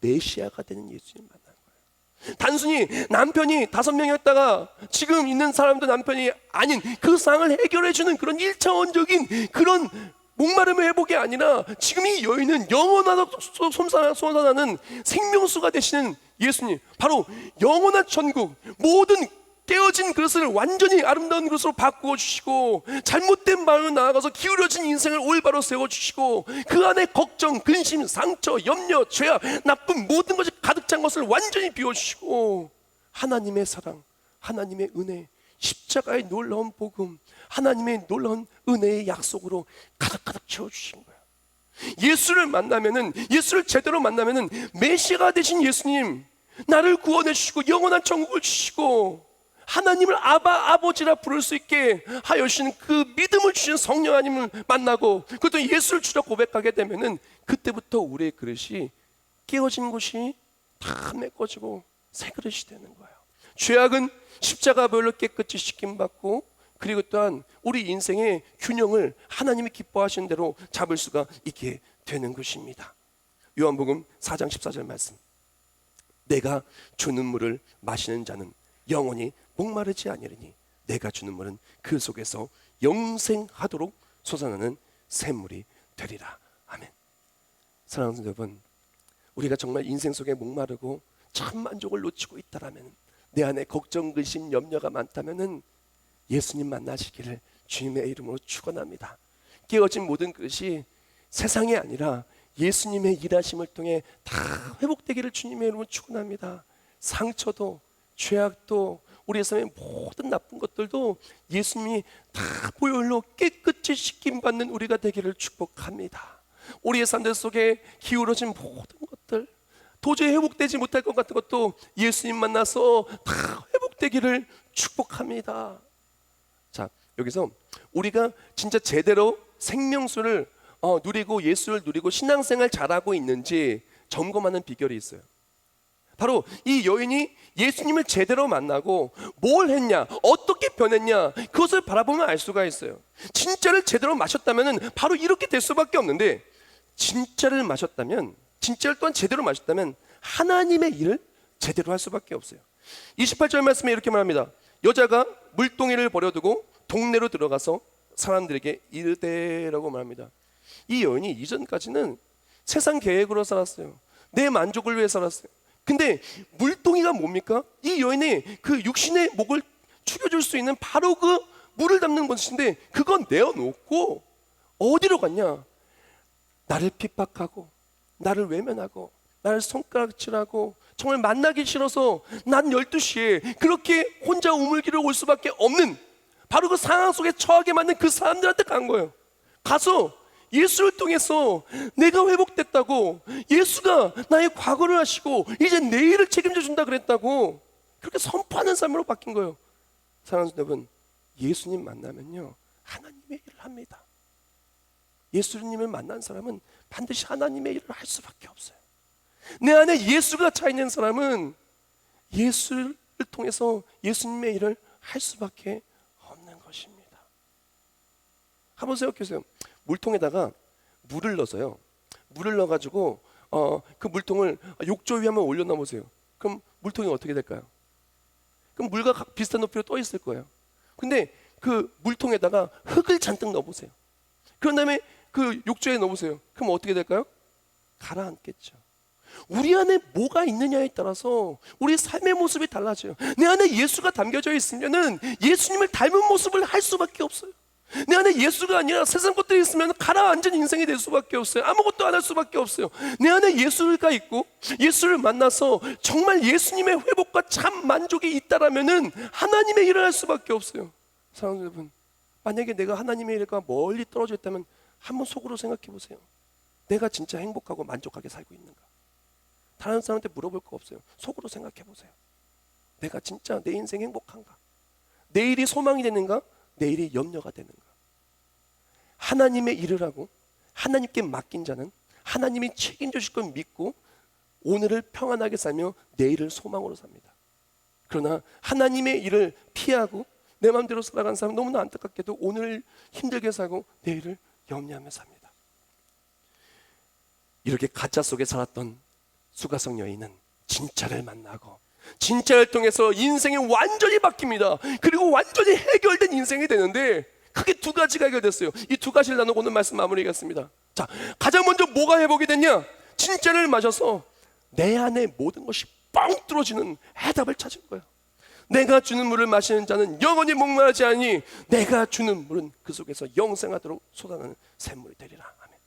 메시아가 되는 예수님 만난 거예요. 단순히 남편이 5명이었다가 지금 있는 사람도 남편이 아닌 그 상을 해결해 주는 그런 1차원적인 그런 목마름의 회복이 아니라, 지금 이 여인은 영원하다 솟아나는 생명수가 되시는 예수님, 바로 영원한 천국, 모든 깨어진 그릇을 완전히 아름다운 그릇으로 바꾸어 주시고, 잘못된 마음으로 나아가서 기울어진 인생을 올바로 세워주시고, 그 안에 걱정, 근심, 상처, 염려, 죄악, 나쁜 모든 것이 가득 찬 것을 완전히 비워주시고, 하나님의 사랑, 하나님의 은혜, 십자가의 놀라운 복음, 하나님의 놀라운 은혜의 약속으로 가득가득 채워주신 거예요. 예수를 만나면은, 예수를 제대로 만나면은 메시아가 되신 예수님, 나를 구원해 주시고 영원한 천국을 주시고 하나님을 아버지라 부를 수 있게 하여 주신 그 믿음을 주신 성령 하나님을 만나고, 그것도 예수를 주라 고백하게 되면은 그때부터 우리의 그릇이 깨어진 곳이 다 메꿔지고 새 그릇이 되는 거예요. 죄악은 십자가별로 깨끗이 씻김받고, 그리고 또한 우리 인생의 균형을 하나님이 기뻐하시는 대로 잡을 수가 있게 되는 것입니다. 요한복음 4장 14절 말씀, 내가 주는 물을 마시는 자는 영원히 목마르지 아니하리니 내가 주는 물은 그 속에서 영생하도록 솟아나는 샘물이 되리라. 아멘. 사랑하는 여러분, 우리가 정말 인생 속에 목마르고 참 만족을 놓치고 있다라면, 내 안에 걱정, 근심, 염려가 많다면은 예수님 만나시기를 주님의 이름으로 축원합니다. 깨어진 모든 것이 세상이 아니라 예수님의 일하심을 통해 다 회복되기를 주님의 이름으로 축원합니다. 상처도, 죄악도, 우리의 삶의 모든 나쁜 것들도 예수님이 다 보혈로 깨끗이 씻김받는 우리가 되기를 축복합니다. 우리의 삶들 속에 기울어진 모든 것들, 도저히 회복되지 못할 것 같은 것도 예수님 만나서 다 회복되기를 축복합니다. 자, 여기서 우리가 진짜 제대로 생명수를 누리고 예수를 누리고 신앙생활 잘하고 있는지 점검하는 비결이 있어요. 바로 이 여인이 예수님을 제대로 만나고 뭘 했냐, 어떻게 변했냐, 그것을 바라보면 알 수가 있어요. 진짜를 제대로 마셨다면 바로 이렇게 될 수밖에 없는데, 진짜를 마셨다면, 진짜를 또한 제대로 마셨다면 하나님의 일을 제대로 할 수밖에 없어요. 28절 말씀에 이렇게 말합니다. 여자가 물동이를 버려두고 동네로 들어가서 사람들에게 이르되라고 말합니다. 이 여인이 이전까지는 세상 계획으로 살았어요. 내 만족을 위해 살았어요. 근데 물동이가 뭡니까? 이 여인의 그 육신의 목을 축여줄 수 있는 바로 그 물을 담는 것인데, 그건 내어놓고 어디로 갔냐? 나를 핍박하고 나를 외면하고 나를 손가락질하고 정말 만나기 싫어서 난 12시에 그렇게 혼자 우물기를 올 수밖에 없는 바로 그 상황 속에 처하게 만든 그 사람들한테 간 거예요. 가서 예수를 통해서 내가 회복됐다고, 예수가 나의 과거를 하시고 이제 내일을 책임져 준다 그랬다고 그렇게 선포하는 삶으로 바뀐 거예요. 사랑하는 여러분, 예수님 만나면요 하나님의 일을 합니다. 예수님을 만난 사람은 반드시 하나님의 일을 할 수밖에 없어요. 내 안에 예수가 차 있는 사람은 예수를 통해서 예수님의 일을 할 수밖에 없는 것입니다. 한번 생각해보세요. 물통에다가 물을 넣어서요, 물을 넣어가지고 그 물통을 욕조 위에 한번 올려놔 보세요. 그럼 물통이 어떻게 될까요? 그럼 물과 비슷한 높이로 떠 있을 거예요. 근데 그 물통에다가 흙을 잔뜩 넣어보세요. 그런 다음에 그 욕조에 넣어보세요. 그럼 어떻게 될까요? 가라앉겠죠. 우리 안에 뭐가 있느냐에 따라서 우리 삶의 모습이 달라져요. 내 안에 예수가 담겨져 있으면은 예수님을 닮은 모습을 할 수밖에 없어요. 내 안에 예수가 아니라 세상 것들이 있으면 가라앉은 인생이 될 수밖에 없어요. 아무것도 안 할 수밖에 없어요. 내 안에 예수가 있고 예수를 만나서 정말 예수님의 회복과 참 만족이 있다라면은 하나님의 일을 할 수밖에 없어요. 사랑하는 여러분, 만약에 내가 하나님의 일과 멀리 떨어져 있다면 한번 속으로 생각해 보세요. 내가 진짜 행복하고 만족하게 살고 있는가? 다른 사람한테 물어볼 거 없어요. 속으로 생각해 보세요. 내가 진짜 내 인생 행복한가? 내일이 소망이 되는가? 내일이 염려가 되는가? 하나님의 일을 하고 하나님께 맡긴 자는 하나님이 책임져 주실 걸 믿고 오늘을 평안하게 살며 내일을 소망으로 삽니다. 그러나 하나님의 일을 피하고 내 마음대로 살아가는 사람은 너무나 안타깝게도 오늘을 힘들게 살고 내일을 염려하며 삽니다. 이렇게 가짜 속에 살았던 수가성 여인은 진짜를 만나고 진짜를 통해서 인생이 완전히 바뀝니다. 그리고 완전히 해결된 인생이 되는데 크게 두 가지가 해결됐어요. 이 두 가지를 나누고 오늘 말씀 마무리하겠습니다. 자, 가장 먼저 뭐가 회복이 됐냐? 진짜를 마셔서 내 안에 모든 것이 뻥 뚫어지는 해답을 찾은 거예요. 내가 주는 물을 마시는 자는 영원히 목마르지 않으니 내가 주는 물은 그 속에서 영생하도록 솟아나는 샘물이 되리라. 아멘.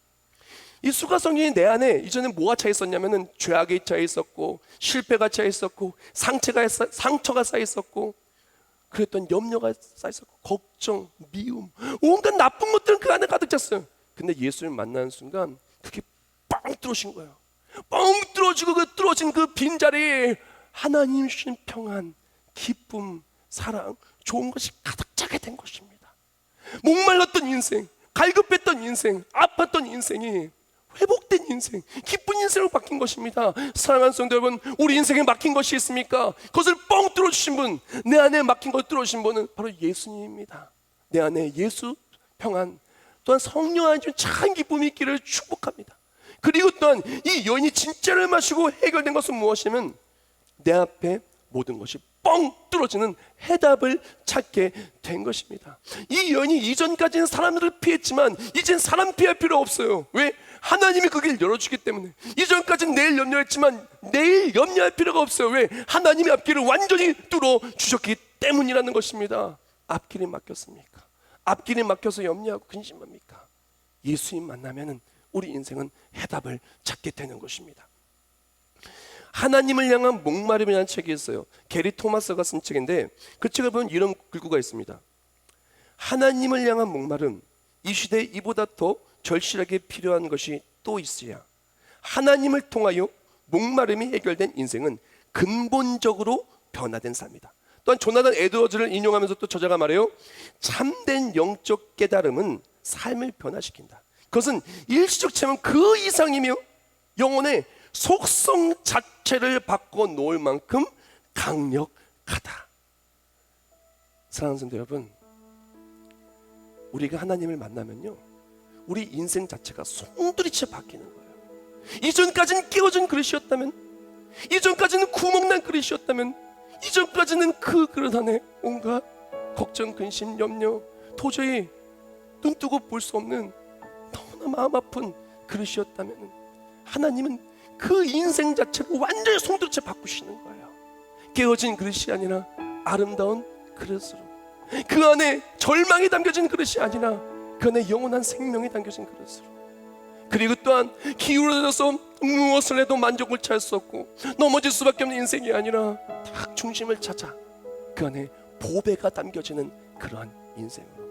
이 수가성이 내 안에 이전에 뭐가 차 있었냐면은 죄악이 차 있었고 실패가 차 있었고 상처가 쌓여 있었고 그랬던 염려가 쌓여 있었고 걱정, 미움, 온갖 나쁜 것들은 그 안에 가득 찼어요. 근데 예수를 만나는 순간 그게 뻥 뚫어진 거예요. 뻥 뚫어지고 그 뚫어진 그 빈자리에 하나님 주신 평안, 기쁨, 사랑, 좋은 것이 가득 차게 된 것입니다. 목말랐던 인생, 갈급했던 인생, 아팠던 인생이 회복된 인생, 기쁜 인생으로 바뀐 것입니다. 사랑하는 성도 여러분, 우리 인생에 막힌 것이 있습니까? 그것을 뻥 뚫어주신 분, 내 안에 막힌 것을 뚫어주신 분은 바로 예수님입니다. 내 안에 예수 평안, 또한 성령 안에 참 기쁨이 있기를 축복합니다. 그리고 또한 이 여인이 진짜를 마시고 해결된 것은 무엇이냐면 내 앞에 모든 것이 뻥 뚫어지는 해답을 찾게 된 것입니다. 이 여인이 이전까지는 사람들을 피했지만 이젠 사람 피할 필요 없어요. 왜? 하나님이 그 길 열어주기 때문에. 이전까지는 내일 염려했지만 내일 염려할 필요가 없어요. 왜? 하나님이 앞길을 완전히 뚫어 주셨기 때문이라는 것입니다. 앞길이 막혔습니까? 앞길이 막혀서 염려하고 근심합니까? 예수님 만나면은 우리 인생은 해답을 찾게 되는 것입니다. 하나님을 향한 목마름이라는 책이 있어요. 게리 토마스가 쓴 책인데 그 책을 보면 이런 글구가 있습니다. 하나님을 향한 목마름, 이 시대에 이보다 더 절실하게 필요한 것이 또 있어야 하나님을 통하여 목마름이 해결된 인생은 근본적으로 변화된 삶이다. 또한 조나단 에드워즈를 인용하면서 또 저자가 말해요. 참된 영적 깨달음은 삶을 변화시킨다. 그것은 일시적 체험 그 이상이며 영혼의 속성 자체를 바꿔놓을 만큼 강력하다. 사랑하는 성도 여러분, 우리가 하나님을 만나면요 우리 인생 자체가 송두리째 바뀌는 거예요. 이전까지는 깨어진 그릇이었다면, 이전까지는 구멍난 그릇이었다면, 이전까지는 그 그릇 안에 온갖 걱정, 근심, 염려, 도저히 눈뜨고 볼 수 없는 너무나 마음 아픈 그릇이었다면 하나님은 그 인생 자체를 완전히 송두리째 바꾸시는 거예요. 깨어진 그릇이 아니라 아름다운 그릇으로, 그 안에 절망이 담겨진 그릇이 아니라 그 안에 영원한 생명이 담겨진 그릇으로, 그리고 또한 기울어져서 무엇을 해도 만족을 찾을 수 없고 넘어질 수밖에 없는 인생이 아니라 딱 중심을 찾아 그 안에 보배가 담겨지는 그러한 인생으로.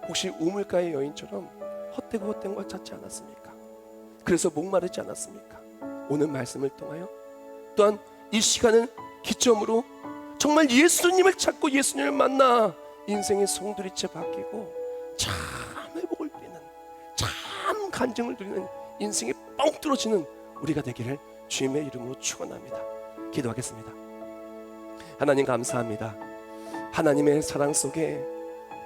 혹시 우물가의 여인처럼 헛되고 헛된 걸 찾지 않았습니까? 그래서 목마르지 않았습니까? 오늘 말씀을 통하여 또한 이 시간을 기점으로 정말 예수님을 찾고 예수님을 만나 인생의 송두리째 바뀌고 참 회복을 누리는, 참 간증을 누리는 인생이 뻥 뚫어지는 우리가 되기를 주님의 이름으로 축원합니다. 기도하겠습니다. 하나님 감사합니다. 하나님의 사랑 속에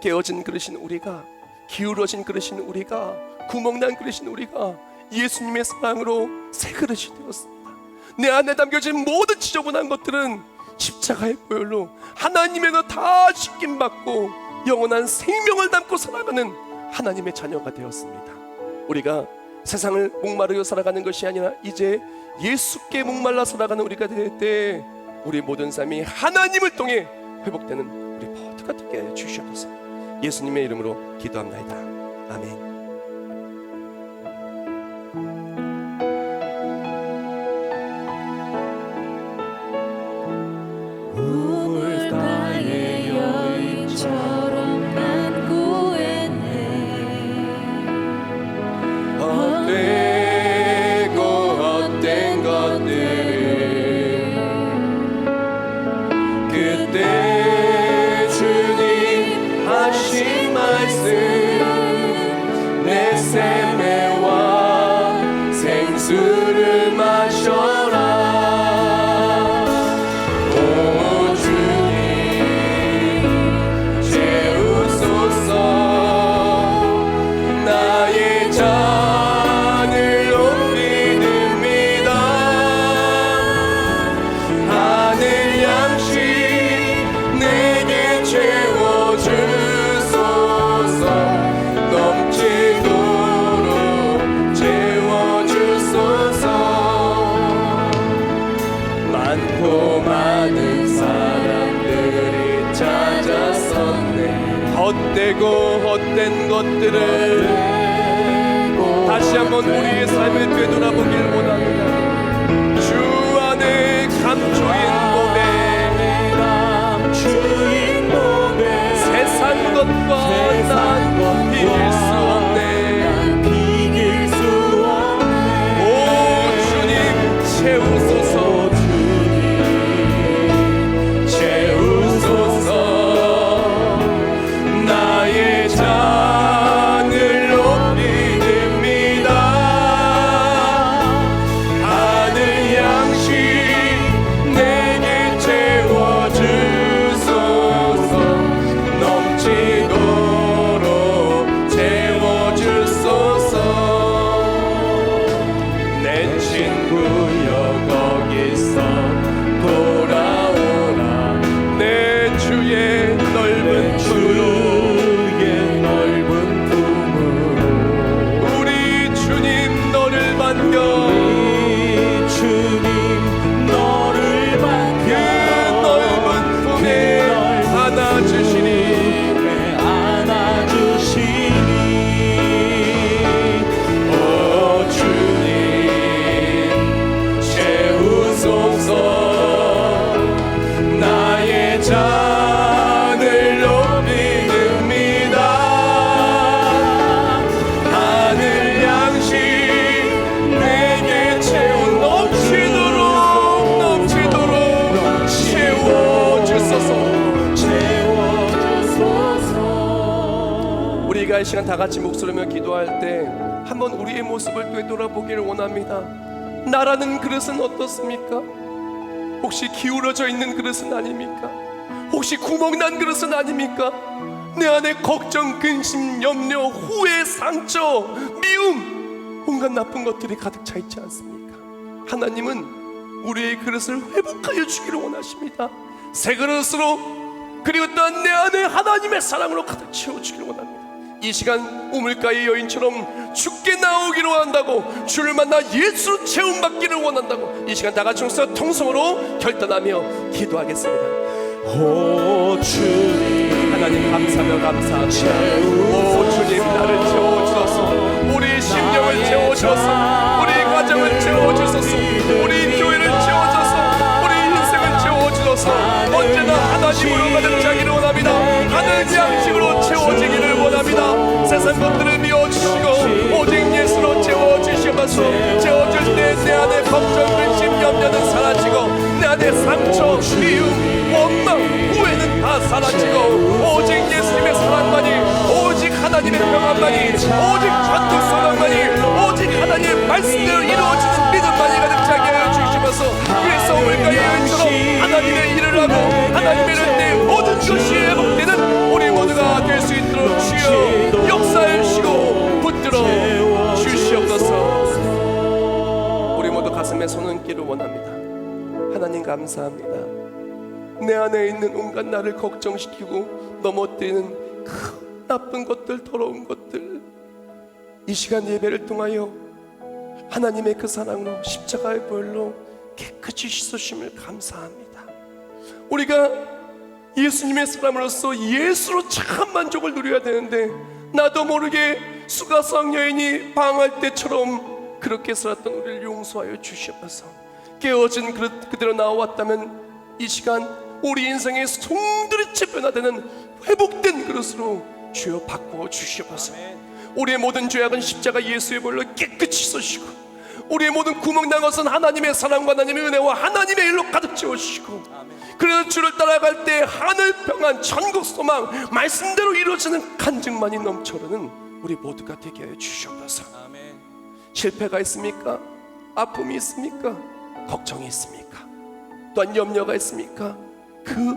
깨어진 그릇인 우리가, 기울어진 그릇인 우리가, 구멍난 그릇인 우리가 예수님의 사랑으로 새 그릇이 되었습니다. 내 안에 담겨진 모든 지저분한 것들은 십자가의 보혈로 하나님에서 다 씻김받고 영원한 생명을 담고 살아가는 하나님의 자녀가 되었습니다. 우리가 세상을 목마르고 살아가는 것이 아니라 이제 예수께 목말라 살아가는 우리가 될 때 우리 모든 삶이 하나님을 통해 회복되는 우리 모두가 되게 해 주시옵소서. 예수님의 이름으로 기도합나이다. 아멘. 우물가의 여인처럼 난 구했네. 헛되고 헛된 것들을 그때 주님 하신 말씀 내 샘매와 생수를 마셔라. 헛되고 헛된 것들을 다시 한번 우리의 삶을 되돌아보길 원합니다. 주 안에 감추인 몸에 세상 것과 난 비길 수 없네. 오 주님 채우소서. 이 시간 다 같이 목소리며 기도할 때 한번 우리의 모습을 되돌아보기를 원합니다. 나라는 그릇은 어떻습니까? 혹시 기울어져 있는 그릇은 아닙니까? 혹시 구멍난 그릇은 아닙니까? 내 안에 걱정, 근심, 염려, 후회, 상처, 미움, 온갖 나쁜 것들이 가득 차 있지 않습니까? 하나님은 우리의 그릇을 회복하여 주기를 원하십니다. 새 그릇으로, 그리고 또한 내 안에 하나님의 사랑으로 가득 채워주기를 원합니다. 이 시간 우물가의 여인처럼 주께 나오기를 원한다고, 주를 만나 예수로 채움받기를 원한다고 이 시간 다 같이 통성으로 결단하며 기도하겠습니다. 오 주님, 하나님 감사하며 감사합니다. 오 주님, 나를 채워주소서. 우리 심령을 채워주소서. 우리 가정을 채워주소서. 우리 교회를 채워주소서. 우리 인생을 채워주소서. 언제나 하나님으로 가득 차기를 원합니다. 하늘 양식으로 채워지기를 원합니다. 세상 것들을 비워주시고 오직 예수로 채워주시면서 채워줄 때 내 안에 걱정, 근심, 염려는 사라지고 내 안에 상처, 미움, 원망, 후회는 다 사라지고 오직 예수님의 사랑만이, 오직 하나님의 평안만이, 오직 전투 소망만이, 오직 하나님의 말씀대로 이루어지는 믿음만이 가득 차게 하여 주시면서, 그래서 우물가의 여인처럼 하나님의 일을 하고 감사합니다. 내 안에 있는 온갖 나를 걱정시키고 넘어뜨리는 그 나쁜 것들, 더러운 것들, 이 시간 예배를 통하여 하나님의 그 사랑으로 십자가의 보혈로 깨끗이 씻으심을 감사합니다. 우리가 예수님의 사람으로서 예수로 참 만족을 누려야 되는데 나도 모르게 수가성 여인이 방황할 때처럼 그렇게 살았던 우리를 용서하여 주시옵소서. 깨어진 그대로 나왔다면 이 시간 우리 인생의 송두리째 변화되는 회복된 그릇으로 주여 바꾸어 주시옵소서. 우리의 모든 죄악은 십자가 예수의 보혈로 깨끗이 씻으시고 우리의 모든 구멍난 것은 하나님의 사랑과 하나님의 은혜와 하나님의 일로 가득 채우시고 그래서 주를 따라갈 때 하늘 평안, 천국 소망, 말씀대로 이루어지는 간증만이 넘쳐흐르는 우리 모두가 되게 하여 주시옵소서. 실패가 있습니까? 아픔이 있습니까? 걱정이 있습니까? 또한 염려가 있습니까? 그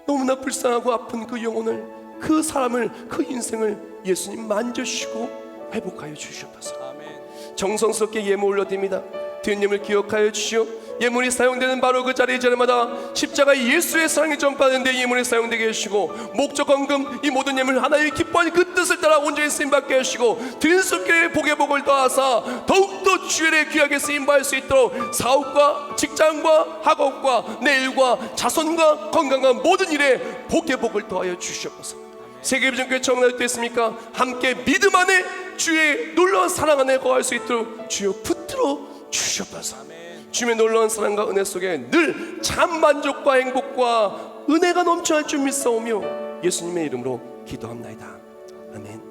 너무나 불쌍하고 아픈 그 영혼을, 그 사람을, 그 인생을 예수님 만져주시고 회복하여 주시옵소서. 정성스럽게 예물 올려드립니다. 주님을 기억하여 주시오. 예물이 사용되는 바로 그 자리 자리마다 십자가 예수의 사랑이 전파되는데 예물이 사용되게 해주시고 목적 헌금 이 모든 예물 하나님이 기뻐하는 그 뜻을 따라 온전히 쓰임받게 하시고 드린 손길에 복의 복을 더하사 더욱더 주일에 귀하게 쓰임받을 수 있도록 사업과 직장과 학업과 내 일과 자손과 건강과 모든 일에 복의 복을 더하여 주시옵소서. 세계비전교회 청원할 때 있습니까? 함께 믿음 안에 주의 놀라운 사랑 안에 거할 수 있도록 주여 붙들어 주시옵소서. 주님의 놀라운 사랑과 은혜 속에 늘 참 만족과 행복과 은혜가 넘쳐날 줄 믿사오며 예수님의 이름으로 기도합나이다. 아멘.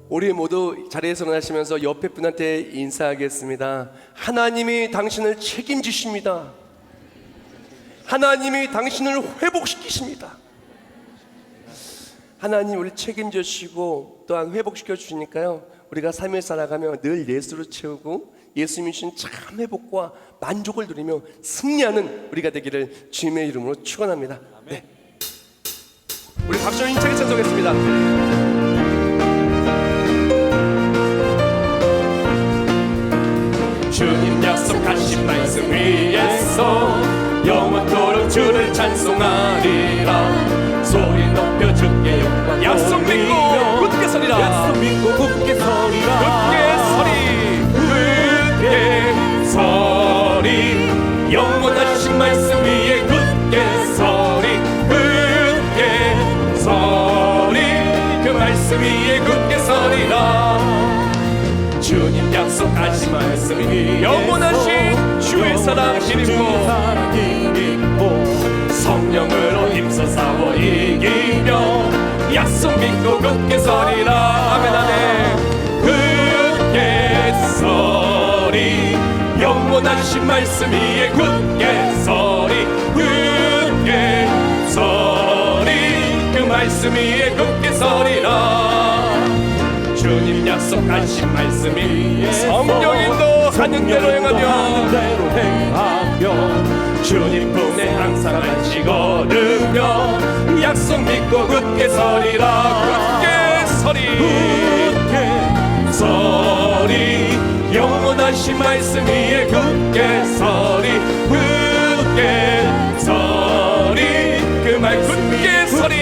우리 모두 자리에서 일어나시면서 옆에 분한테 인사하겠습니다. 하나님이 당신을 책임지십니다. 하나님이 당신을 회복시키십니다. 하나님 우리 책임져 주시고 또한 회복시켜 주시니까요, 우리가 삶을 살아가며 늘 예수로 채우고 예수님이 주신 참 회복과 만족을 누리며 승리하는 우리가 되기를 주님의 이름으로 축원합니다. 네. 우리 박수 좀 힘차게 찬송했습니다. 주님 약속하신 말씀 위에서 영원토록 주를 찬송하리라. 소리 높여 주께 영광 약속 믿고 굳게 서리라. 약속 믿고 굳게 서리라. 굳게 서리 영원하신 말씀 위에 굳게 서리. 굳게 서리 그 말씀 위에 굳게 서리라. 주님 약속하신 말씀이 영원하신 주의 사랑 힘입고 성령으로 힘써 싸워 이기며 약속 믿고 굳게 서리라. 아멘 아멘. 굳게 서리 영원하신 말씀 위에 굳게 서리. 굳게 서리 그 말씀 위에 굳게 서리라. 주님 약속하신 말씀이 성령인도 하는 대로 행하며 주님 품에 항상 안식 얻으며 약속 믿고 굳게 서리라. 굳게 서리. 굳게 서리 영원하신 말씀 위에 굳게 서리. 굳게 서리 그 말씀 굳게 서리.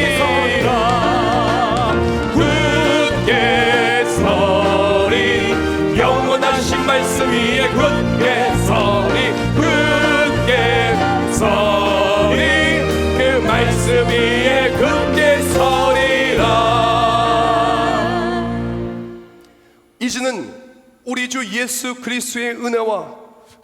영원하신 말씀 위에 굳게 서리. 굳게 서리 그 말씀 위에 굳게 서리라. 이제는 우리 주 예수 그리스도의 은혜와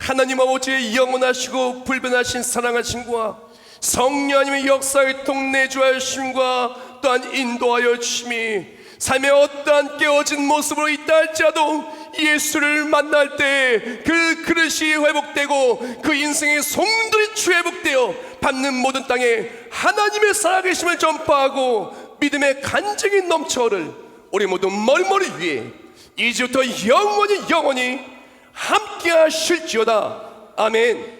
하나님 아버지의 영원하시고 불변하신 사랑하심과 성령님의 역사의 통내주하심과 또한 인도하여 주심이 삶의 어떠한 깨어진 모습으로 있다 할지라도 예수를 만날 때 그 그릇이 회복되고 그 인생의 송두리추 회복되어 밟는 모든 땅에 하나님의 살아계심을 전파하고 믿음의 간증이 넘쳐오를 우리 모두 머리머리 위에 이제부터 영원히 함께 하실지어다. 아멘.